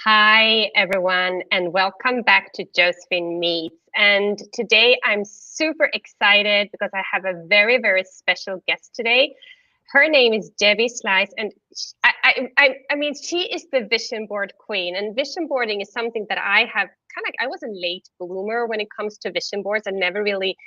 Hi, everyone, and welcome back to Josefine Meets. And today I'm super excited because I have a very, very special guest today. Her name is Debbi Sluys, and I mean, she is the vision board queen. And vision boarding is something that I have I was a late bloomer when it comes to vision boards. I never really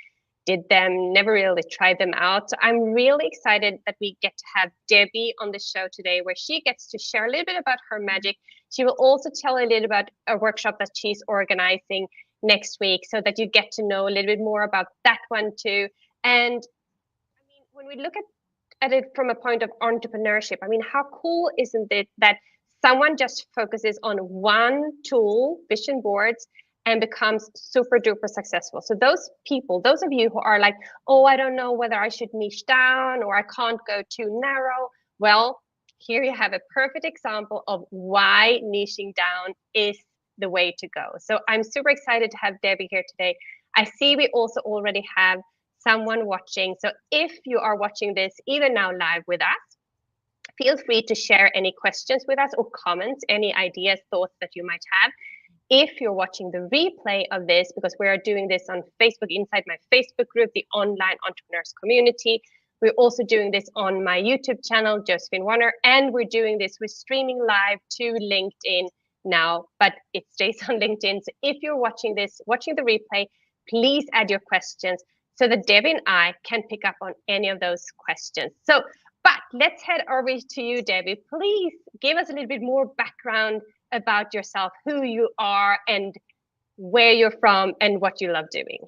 did them, never really tried them out. So I'm really excited that we get to have Debbi on the show today, where she gets to share a little bit about her magic. She will also tell a little about a workshop that she's organizing next week so that you get to know a little bit more about that one too. And I mean, when we look at it from a point of entrepreneurship, I mean, how cool isn't it that someone just focuses on one tool, vision boards, and becomes super duper successful? So those people, those of you who are like, oh, I don't know whether I should niche down or I can't go too narrow. Well, here you have a perfect example of why niching down is the way to go. So I'm super excited to have Debbi here today. I see we also already have someone watching. So if you are watching this either now live with us, feel free to share any questions with us or comments, any ideas, thoughts that you might have. If you're watching the replay of this, because we are doing this on Facebook, inside my Facebook group, the Online Entrepreneurs Community, we're also doing this on my YouTube channel, Josefine Warner, and we're doing this, we're streaming live to LinkedIn now, but it stays on LinkedIn. So if you're watching this, watching the replay, please add your questions so that Debbi and I can pick up on any of those questions. So, but let's head over to you, Debbi. Please give us a little bit more background about yourself, who you are, and where you're from, and what you love doing.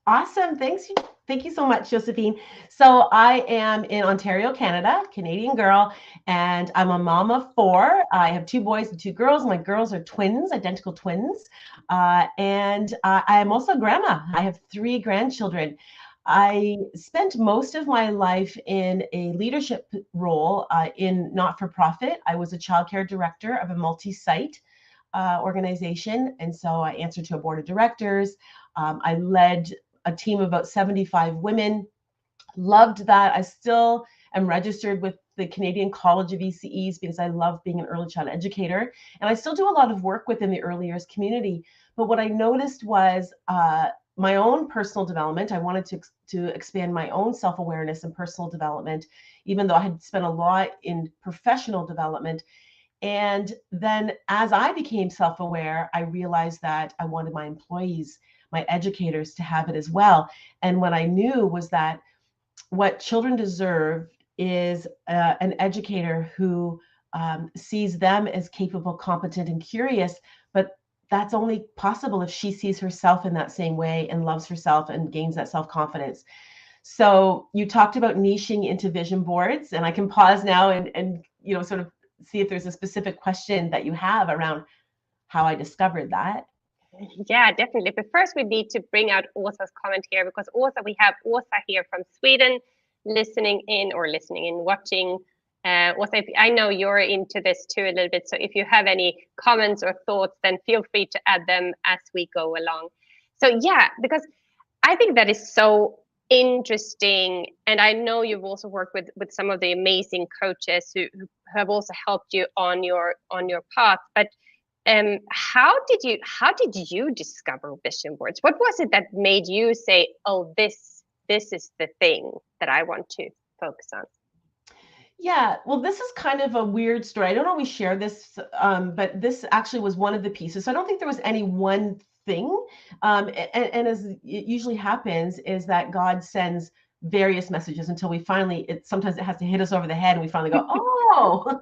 Awesome. Thanks. Thank you so much, Josephine. So I am in Ontario, Canada, Canadian girl, and I'm a mom of four. I have two boys and two girls. My girls are twins, identical twins. And I am also a grandma. I have three grandchildren. I spent most of my life in a leadership role in not-for-profit. I was a childcare director of a multi-site organization. And so I answered to a board of directors. I led a team of about 75 women. Loved that. I still am registered with the Canadian College of ECEs because I love being an early child educator. And I still do a lot of work within the early years community. But what I noticed was my own personal development. I wanted to expand my own self-awareness and personal development, even though I had spent a lot in professional development. And then as I became self-aware, I realized that I wanted my employees, my educators, to have it as well. And what I knew was that what children deserve is an educator who sees them as capable, competent, and curious. But that's only possible if she sees herself in that same way and loves herself and gains that self-confidence. So you talked about niching into vision boards, and I can pause now and sort of see if there's a specific question that you have around how I discovered that. Yeah, definitely. But first, we need to bring out Åsa's comment here, because Åsa, we have Åsa here from Sweden listening in, watching. Åsa, I know you're into this too a little bit. So if you have any comments or thoughts, then feel free to add them as we go along. So yeah, because I think that is so interesting. And I know you've also worked with some of the amazing coaches who have also helped you on your path. But how did you discover vision boards? What was it that made you say, oh, this is the thing that I want to focus on? Yeah, well, this is kind of a weird story. I don't always share this, but this actually was one of the pieces. So I don't think there was any one thing. And as it usually happens, is that God sends various messages until we finally, sometimes it has to hit us over the head and we finally go, oh,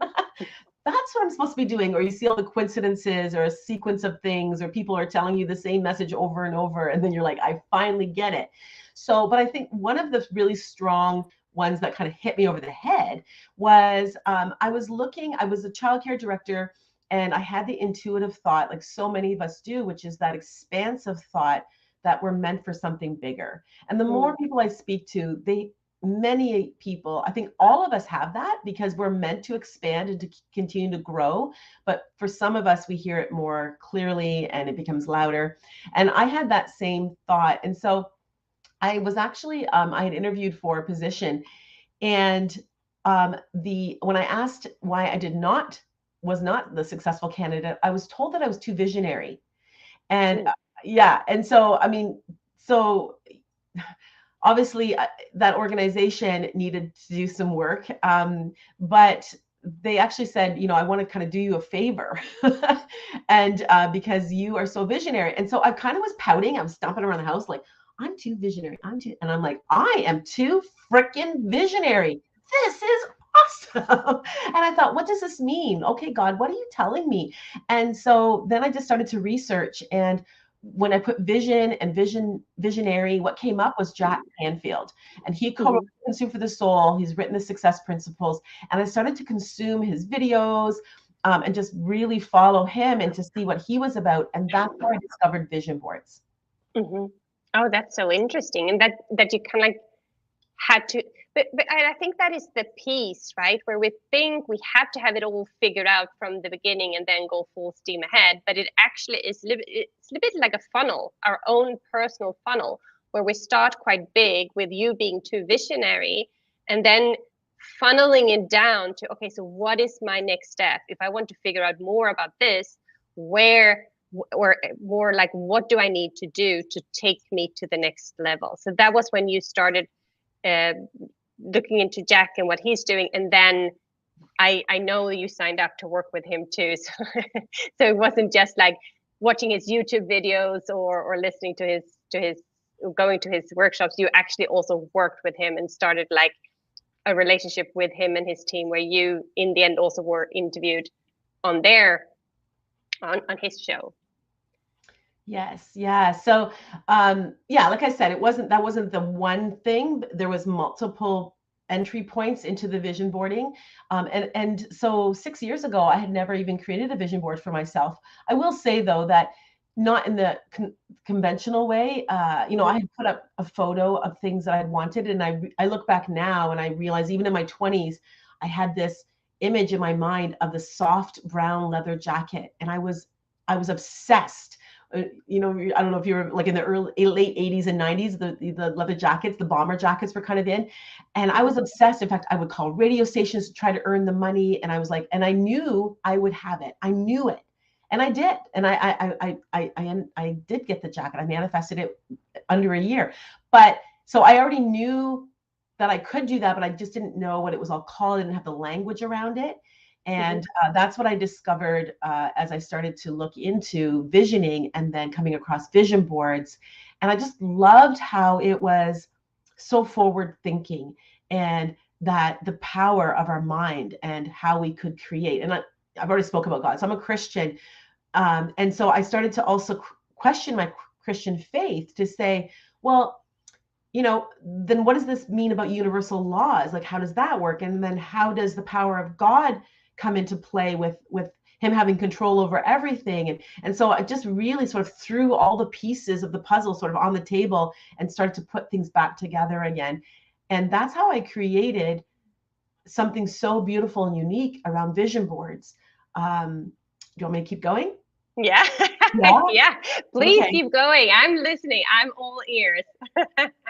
that's what I'm supposed to be doing. Or you see all the coincidences or a sequence of things, or people are telling you the same message over and over. And then you're like, I finally get it. So, but I think one of the really strong ones that kind of hit me over the head was I was a childcare director, and I had the intuitive thought, like so many of us do, which is that expansive thought that we're meant for something bigger. And the more people I speak to, many people, I think all of us have that, because we're meant to expand and to continue to grow. But for some of us, we hear it more clearly and it becomes louder. And I had that same thought. And so I was actually, I had interviewed for a position, and when I asked why I did not was not the successful candidate. I was told that I was too visionary. And Mm. yeah, and so, I mean, so obviously that organization needed to do some work, but they actually said, I want to kind of do you a favor, and because you are so visionary. And so I kind of was pouting. I was stomping around the house like, I'm too visionary. And I'm like, I am too freaking visionary. This is awesome. And I thought, what does this mean? Okay, God, what are you telling me? And so then I just started to research, and when I put vision and visionary, what came up was Jack Canfield, and he co-wrote Consume for the Soul. He's written the Success Principles, and I started to consume his videos, and just really follow him and to see what he was about. And that's how I discovered vision boards. Mm-hmm. Oh, that's so interesting, and that you kind of like had to. But I think that is the piece, right? Where we think we have to have it all figured out from the beginning and then go full steam ahead. But it actually is it's a bit like a funnel, our own personal funnel, where we start quite big with you being too visionary and then funneling it down to, okay, so what is my next step? If I want to figure out more about this, where or more like, what do I need to do to take me to the next level? So that was when you started looking into Jack and what he's doing, and then I know you signed up to work with him too, so so it wasn't just like watching his YouTube videos or listening to his going to his workshops. You actually also worked with him and started like a relationship with him and his team, where you in the end also were interviewed on on his show. Yes, yeah. So, yeah, like I said, that wasn't the one thing. There was multiple entry points into the vision boarding, and so 6 years ago, I had never even created a vision board for myself. I will say though that not in the conventional way. I had put up a photo of things that I wanted, and I look back now and I realize even in my 20s, I had this image in my mind of the soft brown leather jacket, and I was obsessed. I don't know if you were like in the late 80s and 90s, the leather jackets, the bomber jackets were kind of in. And I was obsessed. In fact, I would call radio stations to try to earn the money. And I was like, and I knew I would have it. I knew it. And I did. And I did get the jacket. I manifested it under a year. But so I already knew that I could do that, but I just didn't know what it was all called. I didn't have the language around it. And that's what I discovered as I started to look into visioning and then coming across vision boards. And I just loved how it was so forward thinking, and that the power of our mind and how we could create. And I've already spoken about God. So I'm a Christian. And so I started to also question my Christian faith to say, well, then what does this mean about universal laws? Like, how does that work? And then how does the power of God come into play with him having control over everything? And so I just really sort of threw all the pieces of the puzzle sort of on the table and started to put things back together again. And that's how I created something so beautiful and unique around vision boards. Do you want me to keep going? Yeah. Yeah. Yeah. Please Okay. keep going. I'm listening. I'm all ears.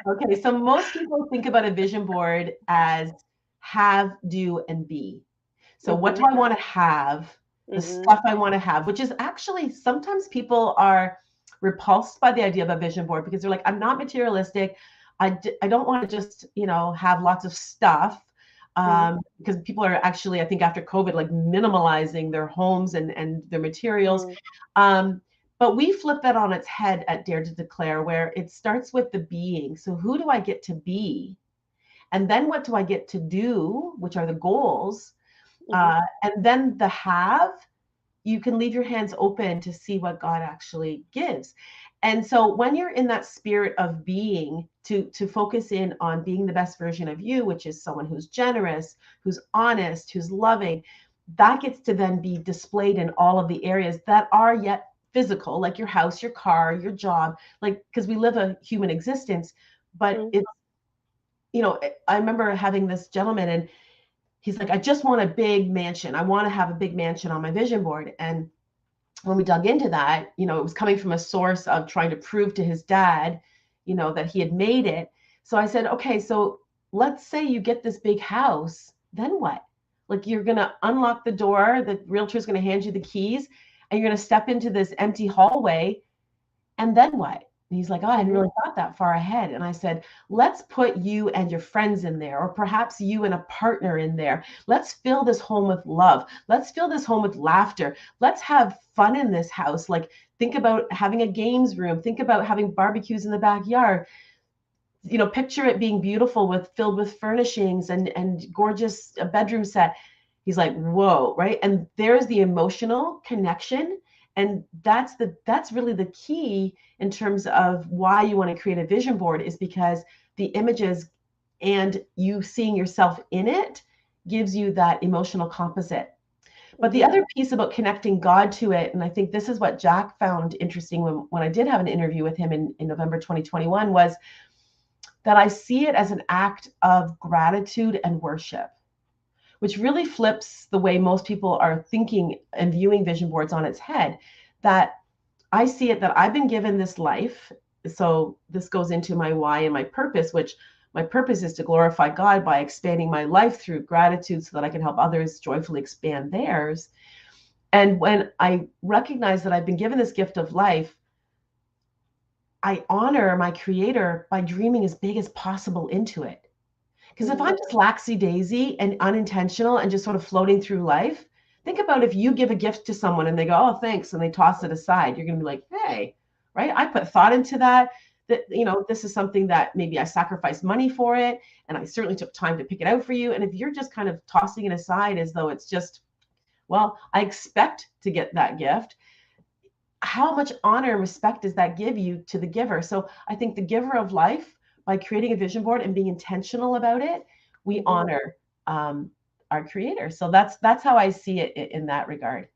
Okay. So most people think about a vision board as have, do, and be. So what do I want to have? The stuff I want to have, which is actually sometimes people are repulsed by the idea of a vision board because they're like, I'm not materialistic. I don't want to just, have lots of stuff. Because people are actually, I think after COVID, like minimalizing their homes and their materials. But we flip that on its head at Dare to Declare, where it starts with the being. So who do I get to be? And then what do I get to do, which are the goals? And then the have, you can leave your hands open to see what God actually gives. And so when you're in that spirit of being, to focus in on being the best version of you, which is someone who's generous, who's honest, who's loving, that gets to then be displayed in all of the areas that are yet physical, like your house, your car, your job, like, because we live a human existence. But it's, I remember having this gentleman, and he's like, I just want a big mansion. I want to have a big mansion on my vision board. And when we dug into that, it was coming from a source of trying to prove to his dad, that he had made it. So I said, okay, so let's say you get this big house, then what? Like you're going to unlock the door, the realtor is going to hand you the keys, and you're going to step into this empty hallway. And then what? And he's like, oh, I hadn't really thought that far ahead. And I said, let's put you and your friends in there, or perhaps you and a partner in there. Let's fill this home with love. Let's fill this home with laughter. Let's have fun in this house. Like, think about having a games room. Think about having barbecues in the backyard. Picture it being beautiful filled with furnishings and gorgeous bedroom set. He's like, whoa, right? And there's the emotional connection. And that's really the key in terms of why you want to create a vision board, is because the images and you seeing yourself in it gives you that emotional composite. But the other piece about connecting God to it, and I think this is what Jack found interesting when I did have an interview with him in November 2021, was that I see it as an act of gratitude and worship, which really flips the way most people are thinking and viewing vision boards on its head. That I see it that I've been given this life. So this goes into my why and my purpose, which my purpose is to glorify God by expanding my life through gratitude so that I can help others joyfully expand theirs. And when I recognize that I've been given this gift of life, I honor my creator by dreaming as big as possible into it. Because if I'm just laxy-daisy and unintentional and just sort of floating through life, think about if you give a gift to someone and they go, oh, thanks, and they toss it aside. You're going to be like, hey, right? I put thought into that. That, this is something that maybe I sacrificed money for it, and I certainly took time to pick it out for you. And if you're just kind of tossing it aside as though it's just, well, I expect to get that gift, how much honor and respect does that give you to the giver? So I think the giver of life, by creating a vision board and being intentional about it, we honor our creator. So that's how I see it in that regard.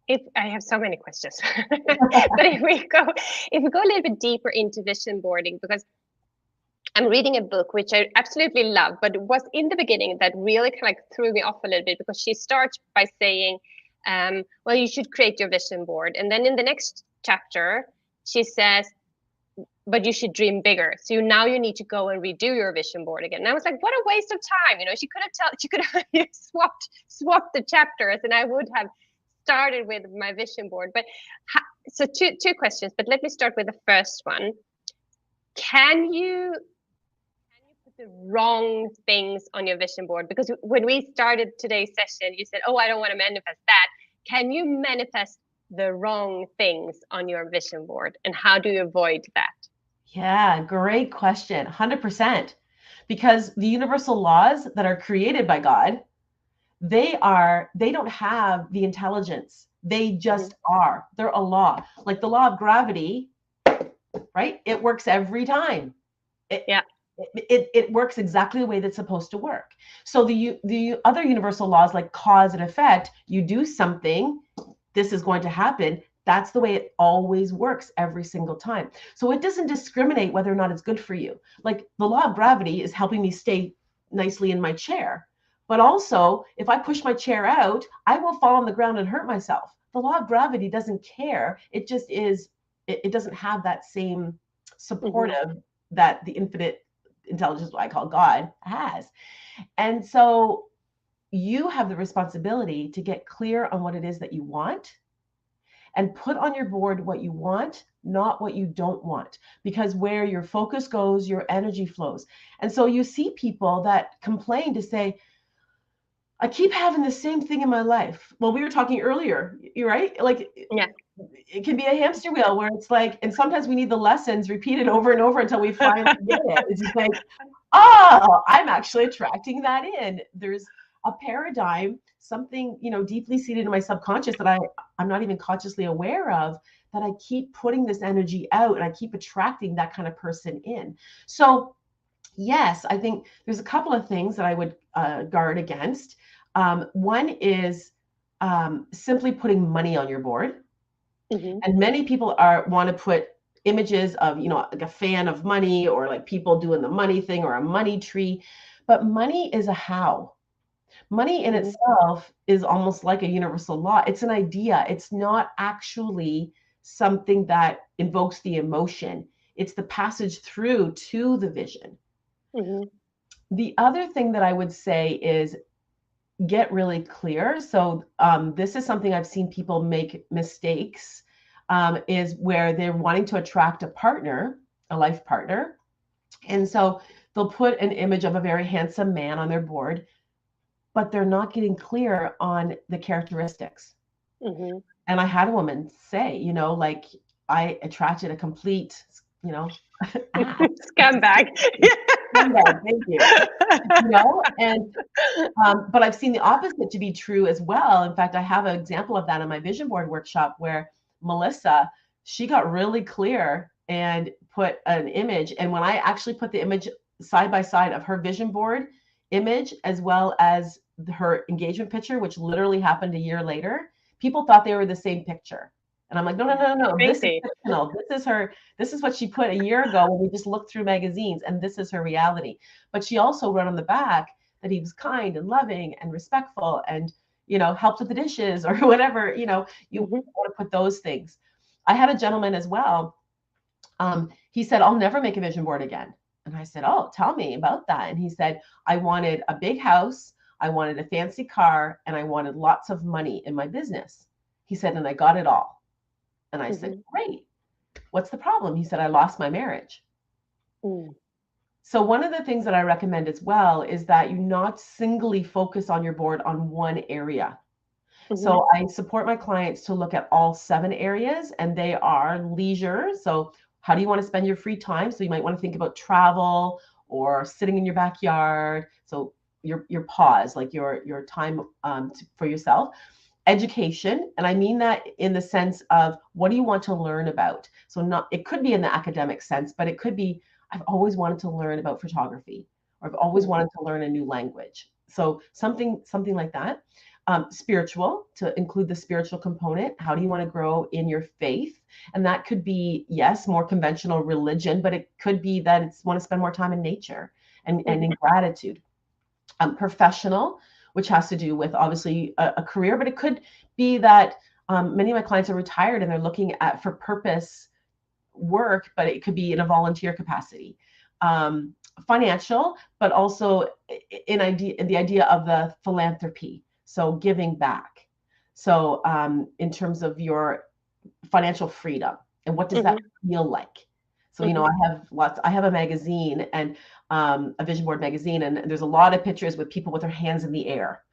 I have so many questions, but if we go a little bit deeper into vision boarding, because I'm reading a book which I absolutely love, but it was in the beginning that really kind of threw me off a little bit, because she starts by saying, well, you should create your vision board. And then in the next chapter, she says, but you should dream bigger. So now you need to go and redo your vision board again. And I was like, what a waste of time. She could have swapped the chapters, and I would have started with my vision board. But so two questions, but let me start with the first one. Can you put the wrong things on your vision board? Because when we started today's session, you said, oh, I don't want to manifest that. Can you manifest the wrong things on your vision board, and how do you avoid that? Yeah, great question. 100%. Because the universal laws that are created by God, they don't have the intelligence. They just are. They're a law. Like the law of gravity, right? It works every time. It works exactly the way that's supposed to work. So the other universal laws, like cause and effect, you do something, this is going to happen. That's the way it always works every single time. So it doesn't discriminate whether or not it's good for you. Like the law of gravity is helping me stay nicely in my chair. But also, if I push my chair out, I will fall on the ground and hurt myself. The law of gravity doesn't care. It just is, it doesn't have that same supportive that the infinite intelligence, what I call God, has. And so you have the responsibility to get clear on what it is that you want, and put on your board what you want, not what you don't want, because where your focus goes, your energy flows. And so you see people that complain to say, I keep having the same thing in my life. Well, we were talking earlier, you're right? Like, yeah, it can be a hamster wheel where it's like, and sometimes we need the lessons repeated over and over until we finally get it. It's just like, oh, I'm actually attracting that in. There's a paradigm, something, deeply seated in my subconscious that I'm not even consciously aware of, that I keep putting this energy out, and I keep attracting that kind of person in. So yes, I think there's a couple of things that I would guard against. One is simply putting money on your board. And many people want to put images of, like a fan of money, or like people doing the money thing, or a money tree. But money is a how. Money in itself is almost like a universal law. It's an idea. It's not actually something that invokes the emotion. It's the passage through to the vision. The other thing that I would say is get really clear. So this is something I've seen people make mistakes, is where they're wanting to attract a partner, a life partner. And so they'll put an image of a very handsome man on their board, but they're not getting clear on the characteristics. Mm-hmm. And I had a woman say, like, I attracted a complete, ass. Scumbag. Scumbag, thank you. And but I've seen the opposite to be true as well. In fact, I have an example of that in my vision board workshop where Melissa, she got really clear and put an image. And when I actually put the image side by side of her vision board image as well as her engagement picture, which literally happened a year later, people thought they were the same picture. And I'm like, no, no, no, no, this is fictional. This is her. This is what she put a year ago when we just looked through magazines, and this is her reality. But she also wrote on the back that he was kind and loving and respectful and, helped with the dishes or whatever, you want to put those things. I had a gentleman as well. He said, I'll never make a vision board again. And I said, oh, tell me about that. And he said, I wanted a big house, I wanted a fancy car, and I wanted lots of money in my business. He said, and I got it all. And I said, great. What's the problem? He said, I lost my marriage. So one of the things that I recommend as well is that you not singly focus on your board on one area. So I support my clients to look at all 7 areas, and they are leisure. So how do you want to spend your free time? So you might want to think about travel or sitting in your backyard. So your pause, like your time for yourself. Education, and I mean that in the sense of what do you want to learn about? So it could be in the academic sense, but it could be I've always wanted to learn about photography, or I've always wanted to learn a new language. So something like that. Spiritual, to include the spiritual component. How do you want to grow in your faith? And that could be, yes, more conventional religion, but it could be that it's want to spend more time in nature and in gratitude. Professional, which has to do with obviously a career, but it could be that many of my clients are retired and they're looking at for purpose work, but it could be in a volunteer capacity. Financial, but also the idea of the philanthropy, so giving back. So in terms of your financial freedom, and what does that feel like? So, I have a magazine and a vision board magazine, and there's a lot of pictures with people with their hands in the air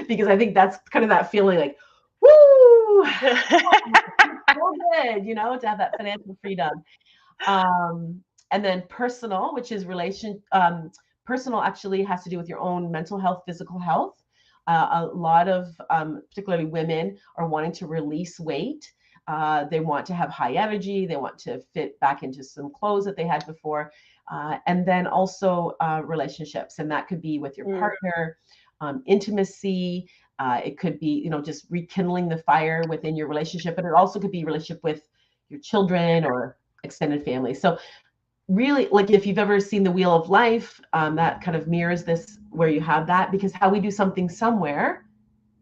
because I think that's kind of that feeling like, woo, so good, to have that financial freedom. And then personal, which is personal actually has to do with your own mental health, physical health. A lot of, particularly women, are wanting to release weight. They want to have high energy. They want to fit back into some clothes that they had before. And then also relationships. And that could be with your partner, intimacy. It could be, just rekindling the fire within your relationship. But it also could be relationship with your children or extended family. So really, like if you've ever seen the Wheel of Life, that kind of mirrors this, where you have that, because how we do something somewhere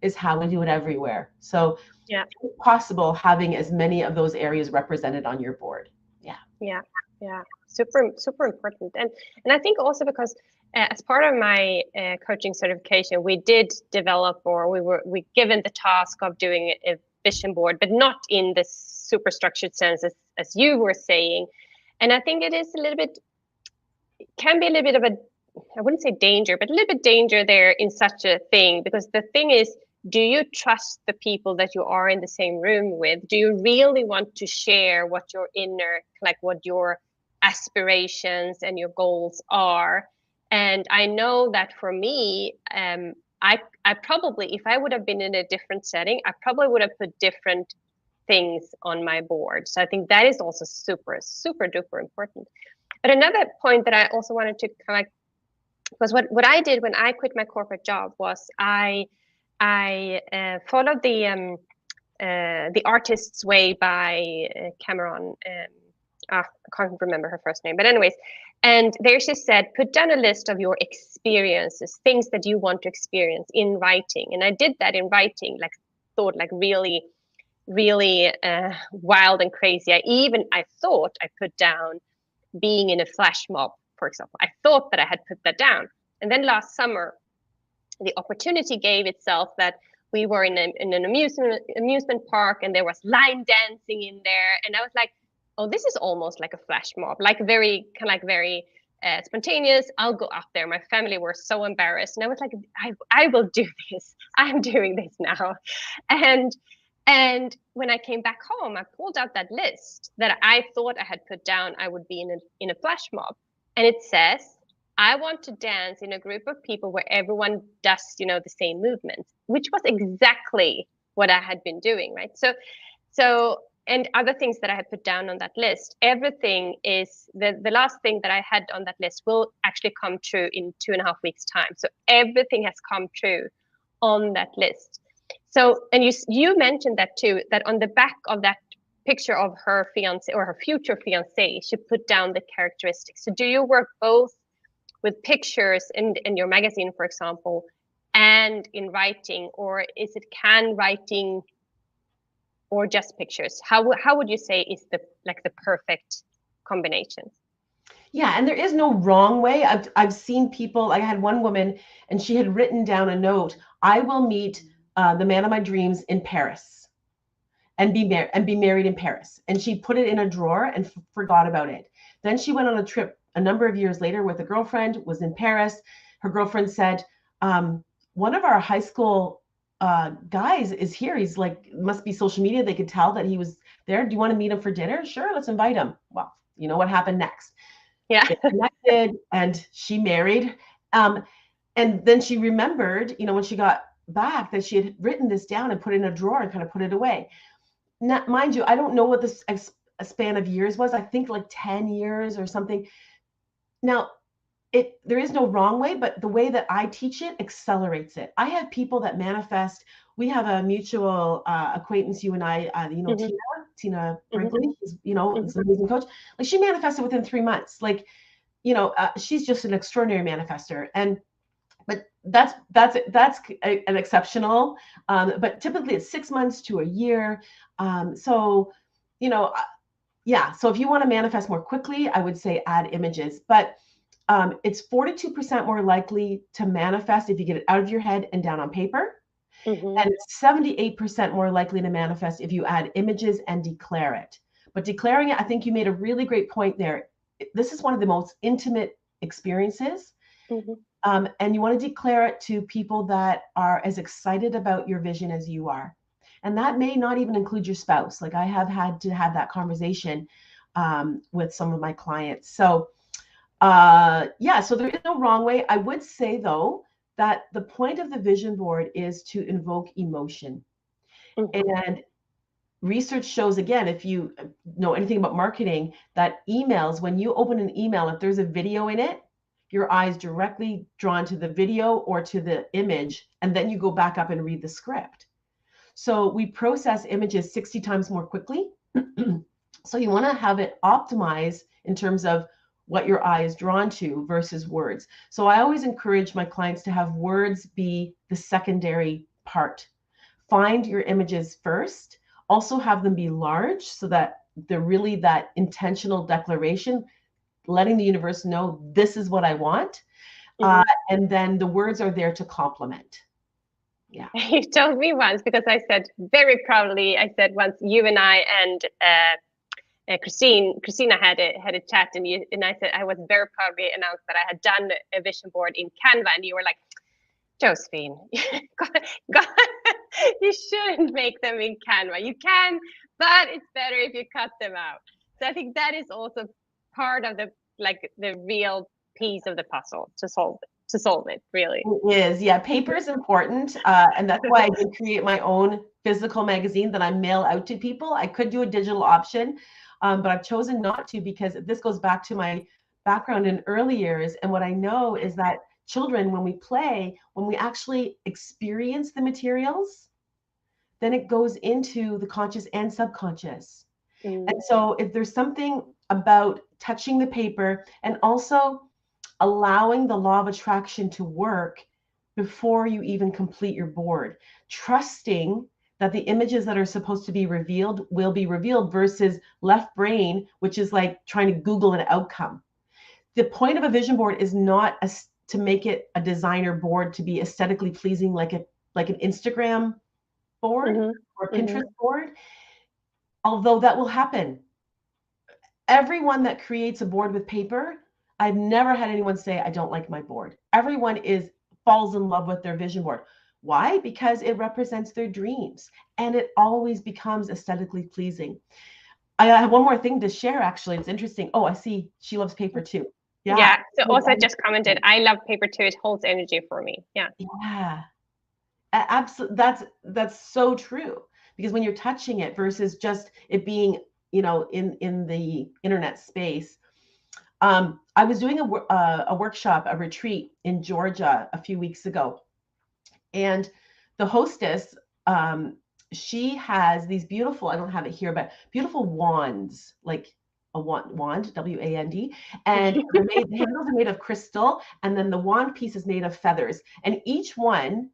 is how we do it everywhere. So if possible, having as many of those areas represented on your board. Yeah. Super important. And I think also because as part of my coaching certification, we did develop, or we given the task of doing a vision board, but not in the super structured sense as you were saying. And I think it is can be a little bit of a, I wouldn't say danger, but a little bit danger there in such a thing, because the thing is, do you trust the people that you are in the same room with? Do you really want to share what your inner, like what your aspirations and your goals are? And I know that for me, I probably, if I would have been in a different setting, I probably would have put different things on my board. So I think that is also super, super duper important. But another point that I also wanted to kind of, because what I did when I quit my corporate job was I followed the Artist's Way by Cameron. I can't remember her first name, but anyways, and there she said, put down a list of your experiences, things that you want to experience in writing. And I did that in writing, like thought like really, really wild and crazy. I thought I put down being in a flash mob, for example. I thought that I had put that down. And then last summer, the opportunity gave itself that we were in an amusement park, and there was line dancing in there, and I was like, oh, this is almost like a flash mob, like very kind of like very spontaneous. I'll go up there. My family were so embarrassed, and I was like, I will do this. I'm doing this now. And when I came back home, I pulled out that list that I thought I had put down. I would be in a flash mob, and it says, I want to dance in a group of people where everyone does, the same movements, which was exactly what I had been doing, right? So, and other things that I had put down on that list, everything is the last thing that I had on that list will actually come true in 2.5 weeks' time. So everything has come true on that list. So, and you mentioned that too, that on the back of that picture of her fiance or her future fiance, she put down the characteristics. So do you work both with pictures in your magazine, for example, and in writing, or is it can writing or just pictures? How would you say is the perfect combination? Yeah, and there is no wrong way. I've seen people, I had one woman and she had written down a note, I will meet the man of my dreams in Paris and be married in Paris. And she put it in a drawer and forgot about it. Then she went on a trip a number of years later with a girlfriend, was in Paris. Her girlfriend said, one of our high school guys is here. He's like, must be social media. They could tell that he was there. Do you want to meet him for dinner? Sure, let's invite him. Well, you know what happened next? Yeah. They connected and she married. And then she remembered, when she got back, that she had written this down and put it in a drawer and kind of put it away. Now, mind you, I don't know what this span of years was. I think like 10 years or something. Now, there is no wrong way, but the way that I teach it accelerates it. I have people that manifest. We have a mutual acquaintance, you and I, Mm-hmm. Tina Mm-hmm. Brinkley, is an amazing coach. Like she manifested within 3 months. Like, she's just an extraordinary manifester. But that's an exceptional. But typically it's 6 months to a year. So, yeah. So if you want to manifest more quickly, I would say add images. But it's 42% more likely to manifest if you get it out of your head and down on paper. Mm-hmm. And it's 78% more likely to manifest if you add images and declare it. But declaring it, I think you made a really great point there. This is one of the most intimate experiences. Mm-hmm. And you want to declare it to people that are as excited about your vision as you are. And that may not even include your spouse. Like I have had to have that conversation with some of my clients. So so there is no wrong way. I would say, though, that the point of the vision board is to invoke emotion. Mm-hmm. And research shows, again, if you know anything about marketing, that emails, when you open an email, if there's a video in it, your eyes directly drawn to the video or to the image, and then you go back up and read the script. So we process images 60 times more quickly. So you want to have it optimized in terms of what your eye is drawn to versus words. So I always encourage my clients to have words be the secondary part. Find your images first. Also have them be large so that they're really that intentional declaration, letting the universe know this is what I want. Mm-hmm. And then the words are there to complement. Yeah. You told me once, because I said very proudly, I said once, you and I and Christina had a chat, and I said I was very proudly announced that I had done a vision board in Canva, and you were like, Josephine, God, you shouldn't make them in Canva. You can, but it's better if you cut them out. So I think that is also part of the real piece of the puzzle to solve it, really. It is. Yeah, paper is important. And that's why I did create my own physical magazine that I mail out to people. I could do a digital option, but I've chosen not to, because this goes back to my background in early years. And what I know is that children, when we play, when we actually experience the materials, then it goes into the conscious and subconscious. And so if there's something about touching the paper and also allowing the law of attraction to work before you even complete your board, trusting that the images that are supposed to be revealed will be revealed versus left brain, which is like trying to Google an outcome. The point of a vision board is not to make it a designer board to be aesthetically pleasing, like an Instagram board or a Pinterest board. Although that will happen. Everyone that creates a board with paper, I've never had anyone say, I don't like my board. Everyone falls in love with their vision board. Why? Because it represents their dreams, and it always becomes aesthetically pleasing. I have one more thing to share, actually. It's interesting. Oh, I see. She loves paper too. Yeah. So also just commented, I love paper too. It holds energy for me. Yeah. Yeah. Absolutely. That's so true. Because when you're touching it versus just it being, in the internet space. I was doing a workshop, a retreat in Georgia a few weeks ago. And the hostess, she has these beautiful, I don't have it here, but beautiful wands, like a wand, WAND. And the handles are made of crystal. And then the wand piece is made of feathers. And each one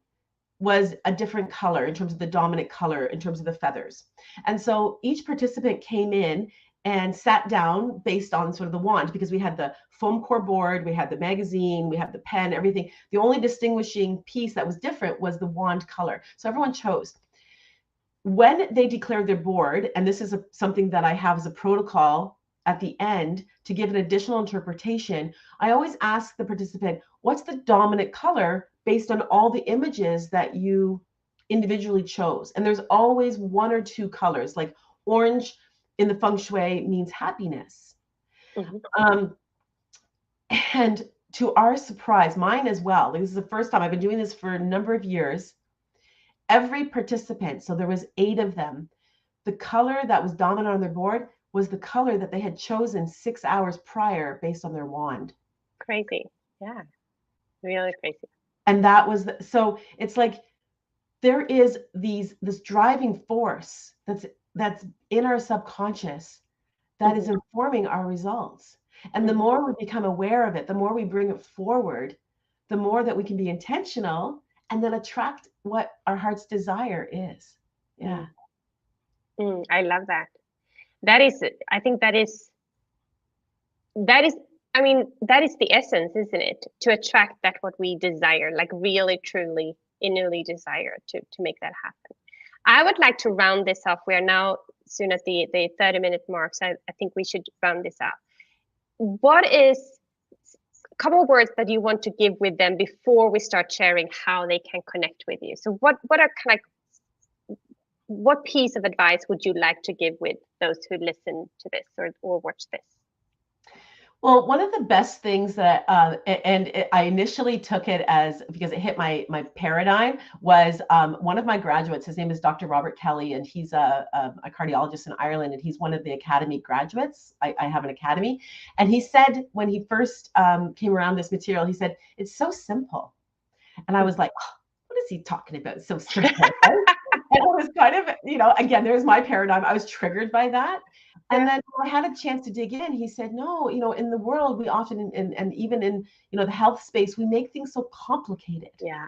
was a different color in terms of the dominant color, in terms of the feathers. And so each participant came in and sat down based on sort of the wand, because we had the foam core board, we had the magazine, we had the pen, everything. The only distinguishing piece that was different was the wand color. So everyone chose. When they declared their board, and this is something that I have as a protocol at the end to give an additional interpretation, I always ask the participant, what's the dominant color based on all the images that you individually chose? And there's always one or two colors, like orange in the feng shui means happiness. And to our surprise, mine as well, this is the first time, I've been doing this for a number of years, every participant, so there was 8 of them, the color that was dominant on their board was the color that they had chosen 6 hours prior based on their wand. Crazy. Yeah. Really crazy. And that was, so it's like, there is this driving force that's in our subconscious that is informing our results. And the more we become aware of it, the more we bring it forward, the more that we can be intentional and then attract what our heart's desire is. Yeah. I love that. I think that is, I mean, that is the essence, isn't it? To attract that what we desire, like really, truly, innerly desire to make that happen. I would like to round this off. We are now soon at the 30-minute mark, so I think we should round this up. What is a couple of words that you want to give with them before we start sharing how they can connect with you? So what are kind of, what piece of advice would you like to give with those who listen to this or watch this? Well, one of the best things that, I initially took it as, because it hit my paradigm, was one of my graduates, his name is Dr. Robert Kelly, and he's a cardiologist in Ireland, and he's one of the academy graduates. I have an academy. And he said, when he first came around this material, he said, it's so simple. And I was like, oh, what is he talking about? It's so simple. And it was kind of, again, there's my paradigm. I was triggered by that. And then when I had a chance to dig in, he said, no, in the world, we often, and even in, the health space, we make things so complicated. Yeah.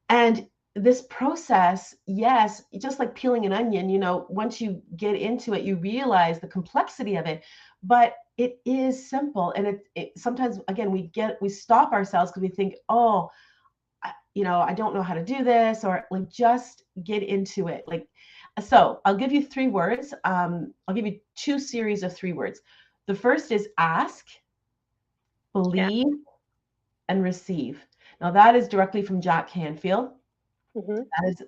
And this process, yes, just like peeling an onion, once you get into it, you realize the complexity of it, but it is simple. And it sometimes, again, we stop ourselves because we think, oh, I don't know how to do this, or like, just get into it. So I'll give you 3 words. I'll give you 2 series of 3 words. The first is ask, believe, and receive. Now that is directly from Jack Canfield.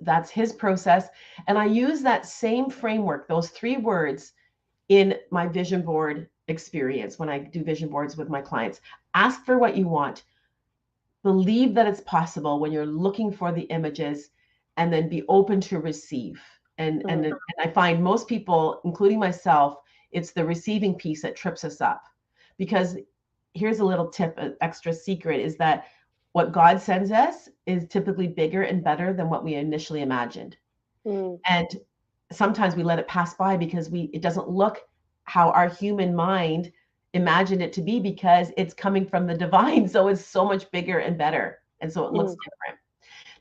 That's his process. And I use that same framework, those 3 words, in my vision board experience when I do vision boards with my clients. Ask for what you want. Believe that it's possible when you're looking for the images, and then be open to receive. And I find most people, including myself, it's the receiving piece that trips us up. Because here's a little tip, an extra secret, is that what God sends us is typically bigger and better than what we initially imagined. And sometimes we let it pass by because it doesn't look how our human mind imagined it to be, because it's coming from the divine. So it's so much bigger and better. And so it looks different.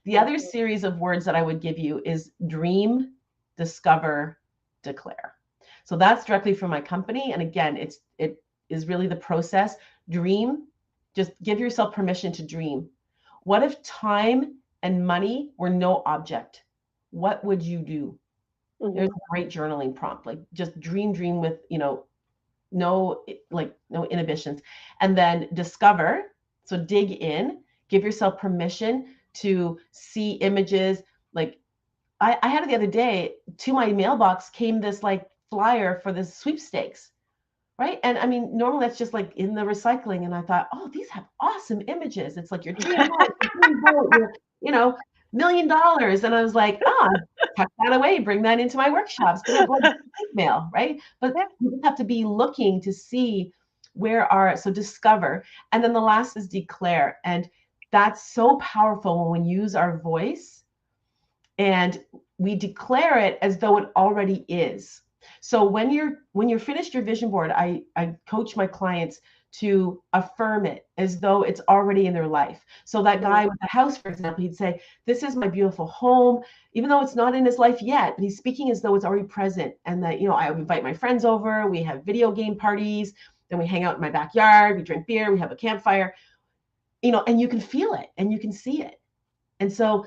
The other series of words that I would give you is dream, discover, declare. So that's directly from my company. And again, it is really the process. Dream just give yourself permission to dream. What if time and money were no object? What would you do? There's a great journaling prompt, like just dream with, no inhibitions. And then discover, so dig in, give yourself permission to see images. Like I had it the other day, to my mailbox came this like flyer for the sweepstakes, right? And I mean, normally that's just like in the recycling. And I thought, oh, these have awesome images. It's like your dream house, your dream boat, your, $1 million. And I was like, tuck that away, bring that into my workshops, mail, right? But you just have to be looking to see so discover. And then the last is declare. And that's so powerful when we use our voice and we declare it as though it already is. So when you're finished your vision board, I coach my clients to affirm it as though it's already in their life. So that guy with the house, for example, he'd say, this is my beautiful home, even though it's not in his life yet, but he's speaking as though it's already present. And that, I invite my friends over, we have video game parties, then we hang out in my backyard, we drink beer, we have a campfire, and you can feel it and you can see it. And so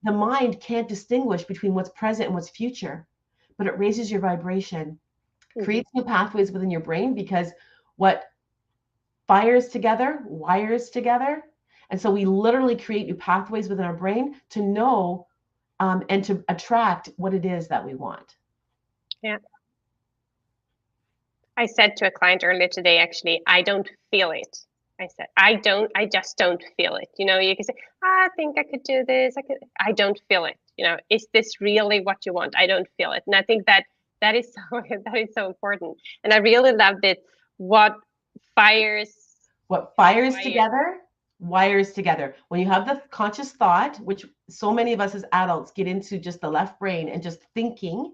the mind can't distinguish between what's present and what's future, but it raises your vibration, creates new pathways within your brain, because what fires together, wires together. And so we literally create new pathways within our brain to know and to attract what it is that we want. Yeah. I said to a client earlier today, actually, I don't feel it. I said, I just don't feel it. You can say, I think I could do this. I don't feel it. Is this really what you want? I don't feel it. And I think that is so important. And I really loved it. What fires together, wires together. When you have the conscious thought, which so many of us as adults get into just the left brain and just thinking,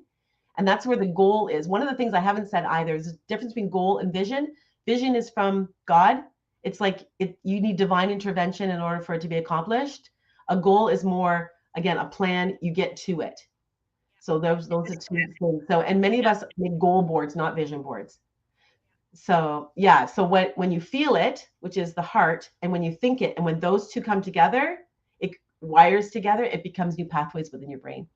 and that's where the goal is. One of the things I haven't said either is the difference between goal and vision. Vision is from God. It's like you need divine intervention in order for it to be accomplished. A goal is more, again, a plan, you get to it. So those are two things. So, and many of us make goal boards, not vision boards. So yeah, so when you feel it, which is the heart, and when you think it, and when those two come together, it wires together, it becomes new pathways within your brain.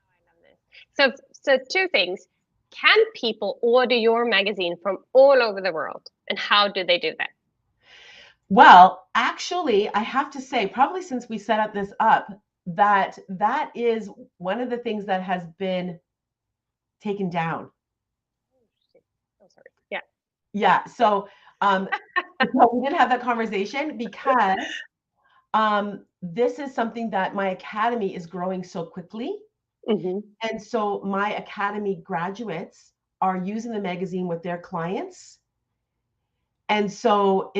I love this. So two things. Can people order your magazine from all over the world? And how do they do that? Well, actually, I have to say, probably since we set this up, that is one of the things that has been taken down. Oh, sorry. Yeah. Yeah. So, we didn't have that conversation because this is something that my academy is growing so quickly. And so my academy graduates are using the magazine with their clients. And so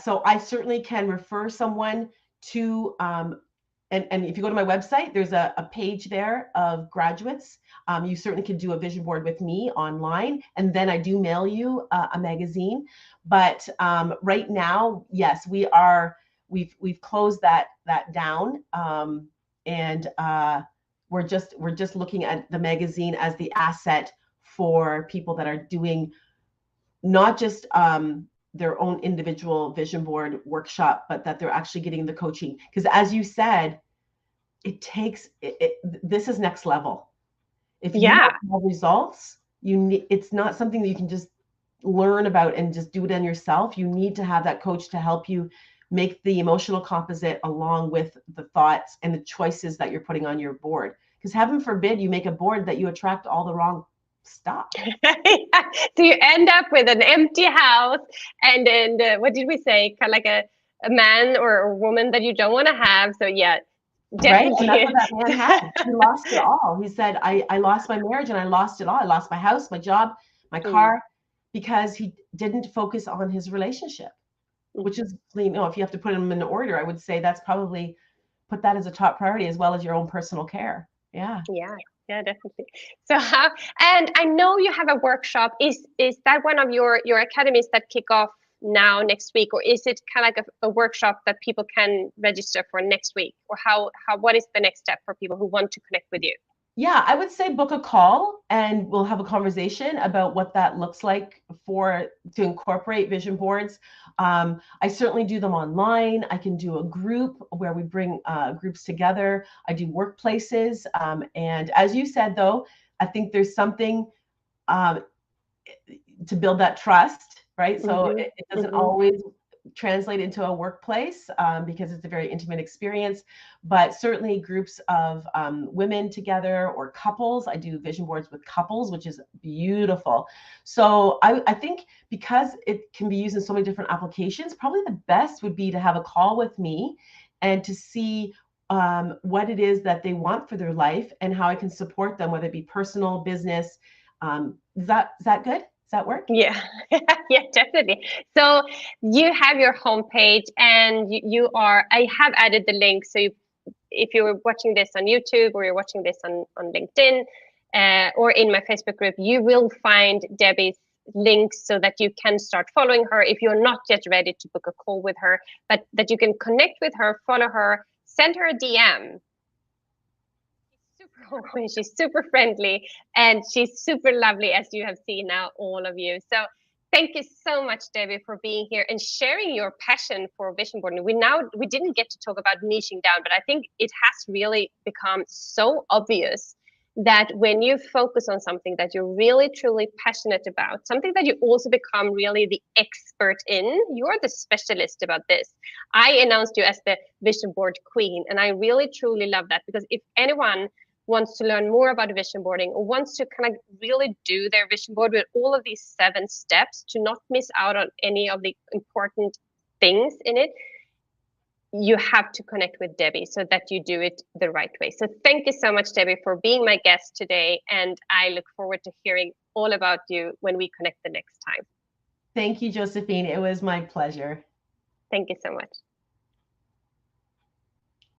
so I certainly can refer someone to, and if you go to my website, there's a page there of graduates. You certainly can do a vision board with me online, and then I do mail you a magazine. But right now, yes, we've closed that down, and we're just looking at the magazine as the asset for people that are doing not just their own individual vision board workshop, but that they're actually getting the coaching. Because as you said, it takes this is next level. If you want results, it's not something that you can just learn about and just do it on yourself. You need to have that coach to help you make the emotional composite along with the thoughts and the choices that you're putting on your board. Because heaven forbid you make a board that you attract all the wrong stuff. So you end up with an empty house, and then what did we say? Kind of like a man or a woman that you don't want to have. So yeah, definitely. Right, and that's what that man had. He lost it all. He said, I lost my marriage and I lost it all. I lost my house, my job, my car, because he didn't focus on his relationship, which is, if you have to put them in order, I would say that's probably put that as a top priority, as well as your own personal care. Yeah. Yeah, definitely. So and I know you have a workshop. Is that one of your academies that kick off now next week, or is it kind of like a workshop that people can register for next week, or what is the next step for people who want to connect with you? Yeah, I would say book a call and we'll have a conversation about what that looks like to incorporate vision boards. I certainly do them online. I can do a group where we bring groups together. I do workplaces. And as you said, though, I think there's something um, to build that trust, right? So Mm-hmm. it doesn't Mm-hmm. always translate into a workplace because it's a very intimate experience, but certainly groups of women together or couples. I do vision boards with couples, which is beautiful. So I think because it can be used in so many different applications, probably the best would be to have a call with me and to see what it is that they want for their life and how I can support them, whether it be personal, business. Is that good? Does that work? Yeah, yeah, definitely. So you have your homepage, and you are. I have added the link. So if you're watching this on YouTube or you're watching this on LinkedIn or in my Facebook group, you will find Debbie's links so that you can start following her if you're not yet ready to book a call with her, but that you can connect with her, follow her, send her a DM. Super open, she's super friendly, and she's super lovely, as you have seen now, all of you. So thank you so much, Debbie, for being here and sharing your passion for vision boarding. We didn't get to talk about niching down, but I think it has really become so obvious that when you focus on something that you're really truly passionate about, something that you also become really the expert in, you're the specialist about this. I announced you as the vision board queen, and I really truly love that, because if anyone wants to learn more about vision boarding or wants to kind of really do their vision board with all of these 7 steps to not miss out on any of the important things in it, you have to connect with Debbie so that you do it the right way. So thank you so much, Debbie, for being my guest today. And I look forward to hearing all about you when we connect the next time. Thank you, Josephine. It was my pleasure. Thank you so much.